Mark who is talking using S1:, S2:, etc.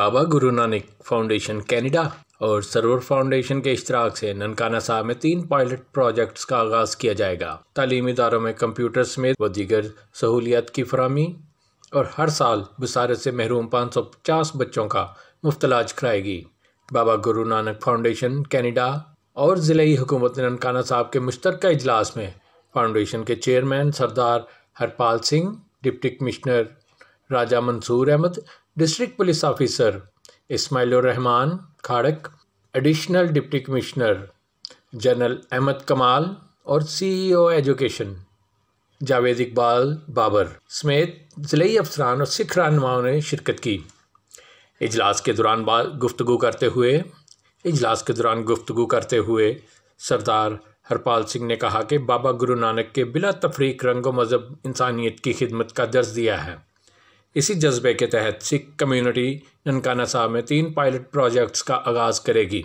S1: Baba Guru Nanak foundation Canada और सरोवर foundation के इश्तराक से ननकाना साहब में 3 पायलट प्रोजेक्ट्स का आगाज़ किया जाएगा। तालीमी इदारों में कंप्यूटर समेत व दीगर सहूलियात की फराहमी और हर साल बसारत से महरूम 550 बच्चों का मुफ्त इलाज कराएगी। बाबा गुरु नानक फाउंडेशन कैनेडा और ज़िले हुकूमत ननकाना साहब के मुश्तरका इजलास में फाउंडेशन के chairman Sardar Harpal Singh, deputy commissioner Raja Mansoor Ahmad, district police officer Ismailur Rahman Khadak, additional deputy commissioner general Ahmad Kamal और सीईओ एजुकेशन जावेद इकबाल बाबर समेत ज़िले अफसरान और सिख रहनुमाओं ने शिरकत की। इजलास के दौरान गुफ्तगू करते हुए सरदार हरपाल सिंह ने कहा कि बाबा गुरु नानक के बिला तफरीक रंग व मज़हब इंसानियत की खिदमत का दर्ज दिया है। इसी जज्बे के तहत सिख कम्युनिटी ननकाना साहब में 3 पायलट प्रोजेक्ट्स का आगाज़ करेगी।